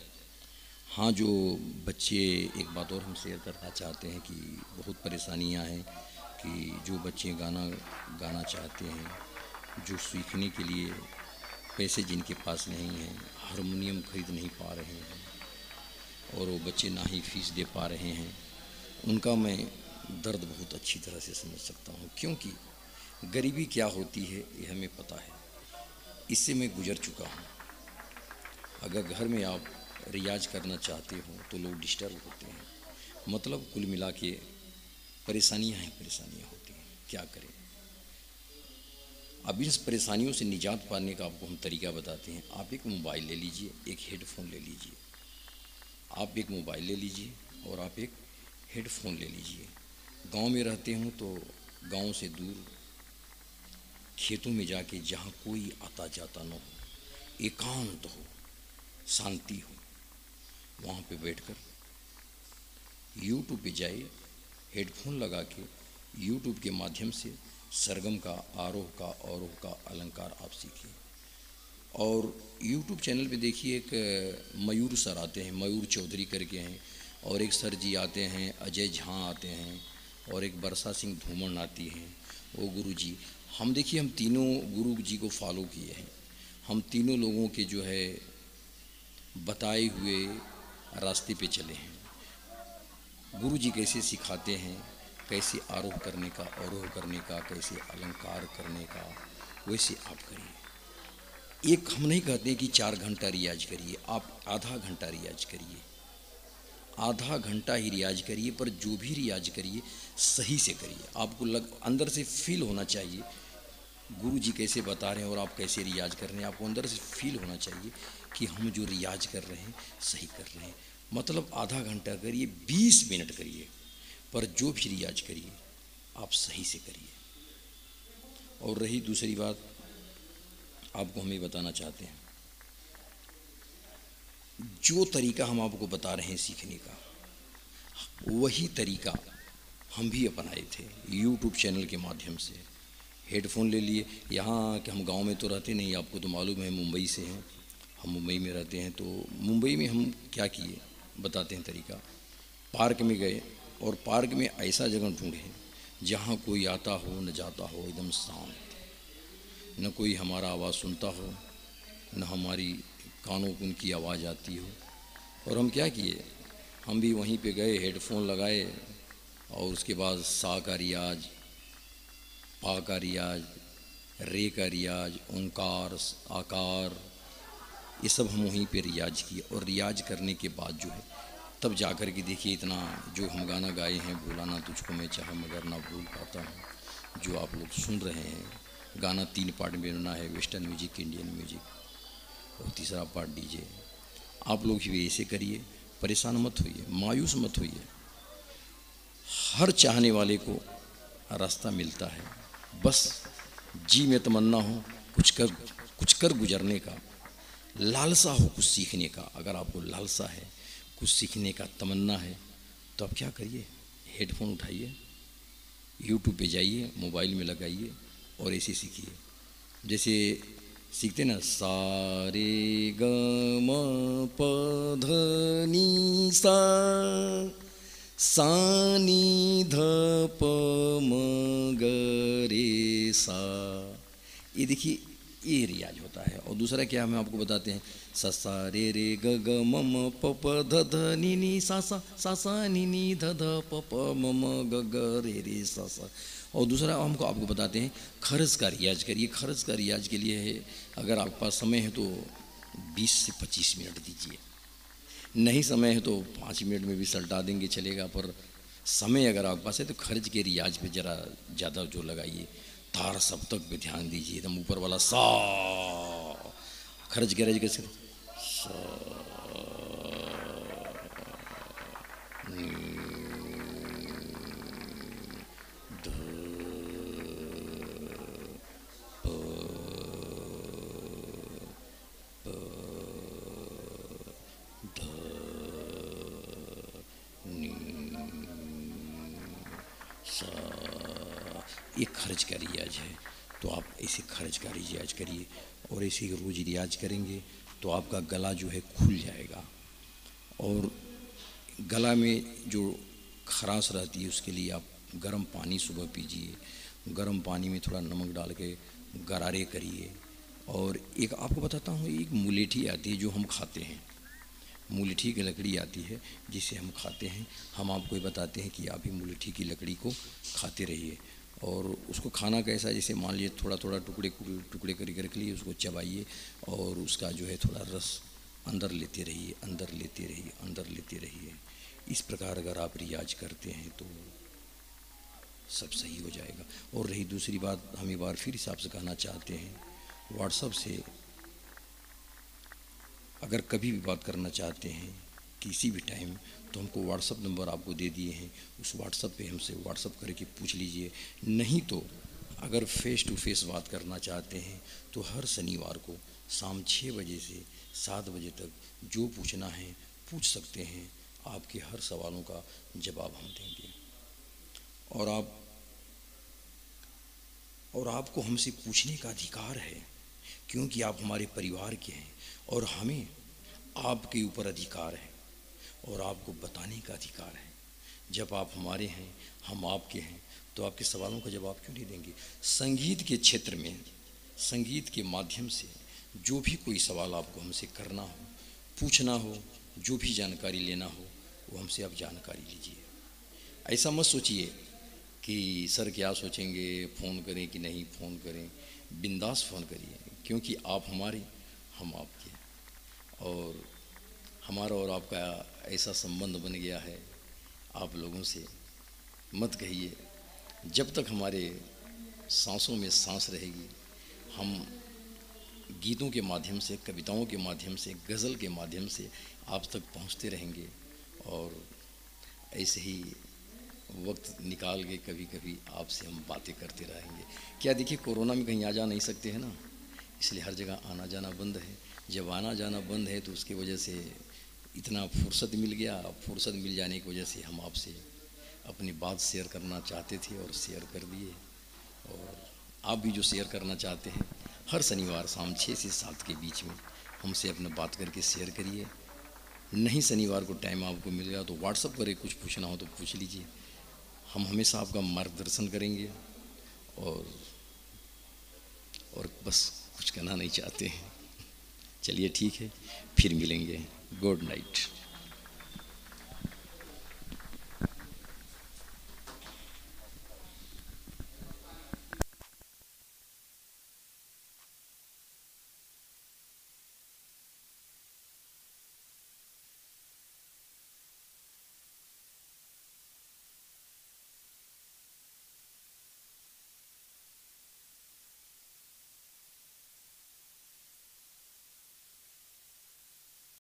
हाँ, जो बच्चे, एक बात और हम शेयर करना चाहते हैं कि बहुत परेशानियां हैं कि जो बच्चे गाना चाहते हैं, जो सीखने के लिए पैसे जिनके पास नहीं हैं, हारमोनियम खरीद नहीं पा रहे हैं, और वो बच्चे ना ही फीस दे पा रहे हैं, उनका मैं दर्द बहुत अच्छी तरह से समझ सकता हूँ। क्योंकि गरीबी क्या होती है ये हमें पता है, इससे मैं गुजर चुका हूँ। अगर घर में आप रियाज करना चाहते हो तो लोग डिस्टर्ब होते हैं। मतलब कुल मिला के परेशानियाँ ही परेशानियाँ होती हैं, क्या करें। अब इस परेशानियों से निजात पाने का आपको हम तरीका बताते हैं। आप एक मोबाइल ले लीजिए, एक हेडफोन ले लीजिए। आप एक मोबाइल ले लीजिए और आप एक हेडफोन ले लीजिए। गांव में रहते हो तो गांव से दूर खेतों में जाके, जहाँ कोई आता जाता न हो, एकांत हो, शांति हो, वहाँ पे बैठकर यूट्यूब पे जाइए, हेडफोन लगा के यूट्यूब के माध्यम से सरगम का, आरोह का, अवरोह का अलंकार आप सीखिए। और यूट्यूब चैनल पे देखिए, एक मयूर सर आते हैं, मयूर चौधरी करके हैं, और एक सर जी आते हैं, अजय झा आते हैं, और एक बरसा सिंह धूमन आती हैं, वो गुरु जी। हम देखिए, हम तीनों गुरु जी को फॉलो किए हैं। हम तीनों लोगों के जो है बताए हुए रास्ते पे चले हैं। गुरु जी कैसे सिखाते हैं, कैसे आरोह करने का, अवरोह करने का, कैसे अलंकार करने का, वैसे आप करिए। एक हम नहीं कहते कि 4 घंटा रियाज करिए, आप आधा घंटा रियाज करिए, आधा घंटा ही रियाज करिए, पर जो भी रियाज करिए सही से करिए। आपको अंदर से फील होना चाहिए गुरु जी कैसे बता रहे हैं और आप कैसे रियाज कर रहे हैं। आपको अंदर से फील होना चाहिए कि हम जो रियाज कर रहे हैं सही कर रहे हैं। मतलब आधा घंटा करिए, 20 मिनट करिए, पर जो भी रियाज करिए आप सही से करिए। और रही दूसरी बात, आपको हम ये बताना चाहते हैं, जो तरीका हम आपको बता रहे हैं सीखने का, वही तरीका हम भी अपनाए थे यूट्यूब चैनल के माध्यम से। हेडफोन ले लिए। यहाँ कि हम गांव में तो रहते नहीं, आपको तो मालूम है, मुंबई से हैं हम, मुंबई में रहते हैं। तो मुंबई में हम क्या किए बताते हैं तरीका। पार्क में गए और पार्क में ऐसा जगह ढूंढे जहाँ कोई आता हो न जाता हो, एकदम शांत, न कोई हमारा आवाज़ सुनता हो, न हमारी कानों को उनकी आवाज़ आती हो। और हम क्या किए, हम भी वहीं पे गए, हेडफोन लगाए, और उसके बाद सा का रियाज, पा का रियाज, रे का रियाज, ओंकार, आकार, ये सब हम वहीं पे रियाज किए। और रियाज करने के बाद जो है तब जा कर के देखिए, इतना जो हम गाना गाए हैं, भूलाना तुझको मैं चाहा मगर ना भूल पाता हूँ, जो आप लोग सुन रहे हैं, गाना 3 पार्ट में बना है, वेस्टर्न म्यूजिक, इंडियन म्यूजिक और तीसरा पार्ट डीजे। आप लोग भी ऐसे करिए, परेशान मत होइए, मायूस मत होइए। हर चाहने वाले को रास्ता मिलता है, बस जी में तमन्ना हो कुछ कर गुजरने का, लालसा हो कुछ सीखने का। अगर आपको लालसा है, कुछ सीखने का तमन्ना है, तो आप क्या करिए, हेडफोन उठाइए यूट्यूब पे जाइए, मोबाइल में लगाइए और ऐसे सीखिए। जैसे सीखते ना, सा रे ग म प ध नि सा, सा नि ध प म ग रे सा। ये देखिए, ये रियाज होता है। और दूसरा क्या हम आपको बताते हैं, सा सा रे रे ग ग म म प प ध ध नि नि सा सा नि नि ध ध प प म म ग ग रे रे सा सा। और दूसरा हमको आपको बताते हैं, खरज का रियाज करिए। खरज का रियाज के लिए है, अगर आपके पास समय है तो 20 से 25 मिनट दीजिए, नहीं समय है तो 5 मिनट में भी सल्टा देंगे चलेगा, पर समय अगर आपके पास है तो खर्च के रियाज पे ज़रा ज़्यादा जोर लगाइए। तार सप्तक पे ध्यान दीजिए, एकदम ऊपर वाला सा। खर्च के रियाज कैसे, सा नी ध प प ध नी सा। ये खर्च का रियाज है। तो आप ऐसे खर्च का रियाज करिए, और ऐसे रोज़ रियाज करेंगे तो आपका गला जो है खुल जाएगा। और गला में जो खराश रहती है उसके लिए आप गर्म पानी सुबह पीजिए। गर्म पानी में थोड़ा नमक डाल के गरारे करिए। और एक आपको बताता हूँ, एक मुलेठी आती है जो हम खाते हैं, मुलेठी की लकड़ी आती है जिसे हम खाते हैं। हम आपको ये बताते हैं कि आप ही मुलेठी की लकड़ी को खाते रहिए। और उसको खाना कैसा है, जैसे मान लीजिए थोड़ा थोड़ा टुकड़े करके रख लिए, उसको चबाइए और उसका जो है थोड़ा रस अंदर लेते रहिए, अंदर लेते रहिए, अंदर लेते रहिए। इस प्रकार अगर आप रियाज करते हैं तो सब सही हो जाएगा। और रही दूसरी बात, हम एक बार फिर इस आपसे कहना चाहते हैं, व्हाट्सएप से अगर कभी भी बात करना चाहते हैं किसी भी टाइम, तो हमको व्हाट्सएप नंबर आपको दे दिए हैं, उस व्हाट्सएप पे हमसे व्हाट्सएप करके पूछ लीजिए। नहीं तो अगर फेस टू फेस बात करना चाहते हैं तो हर शनिवार को शाम 6 बजे से 7 बजे तक जो पूछना है पूछ सकते हैं। आपके हर सवालों का जवाब हम देंगे। और आपको हमसे पूछने का अधिकार है, क्योंकि आप हमारे परिवार के हैं, और हमें आपके ऊपर अधिकार है और आपको बताने का अधिकार है। जब आप हमारे हैं, हम आपके हैं, तो आपके सवालों का जवाब क्यों नहीं देंगे। संगीत के क्षेत्र में, संगीत के माध्यम से जो भी कोई सवाल आपको हमसे करना हो, पूछना हो, जो भी जानकारी लेना हो, वो हमसे आप जानकारी लीजिए। ऐसा मत सोचिए कि सर क्या सोचेंगे, फ़ोन करें कि नहीं फ़ोन करें। बिंदास फ़ोन करिए, क्योंकि आप हमारे, हम आपके। और हमारा और आपका ऐसा संबंध बन गया है आप लोगों से, मत कहिए। जब तक हमारे सांसों में सांस रहेगी, हम गीतों के माध्यम से, कविताओं के माध्यम से, गज़ल के माध्यम से आप तक पहुंचते रहेंगे। और ऐसे ही वक्त निकाल के कभी कभी आपसे हम बातें करते रहेंगे। क्या देखिए, कोरोना में कहीं आ जा नहीं सकते हैं ना, इसलिए हर जगह आना जाना बंद है। जब आना जाना बंद है तो उसकी वजह से इतना फुर्सत मिल गया। फुर्सत मिल जाने की वजह से हम आपसे अपनी बात शेयर करना चाहते थे और शेयर कर दिए। और आप भी जो शेयर करना चाहते हैं, हर शनिवार शाम 6 से 7 के बीच में हमसे अपना बात करके शेयर करिए। नहीं शनिवार को टाइम आपको मिल गया तो व्हाट्सअप करें, कुछ पूछना हो तो पूछ लीजिए। हम हमेशा आपका मार्गदर्शन करेंगे। और बस कुछ कहना नहीं चाहते हैं। चलिए ठीक है, फिर मिलेंगे। Good night.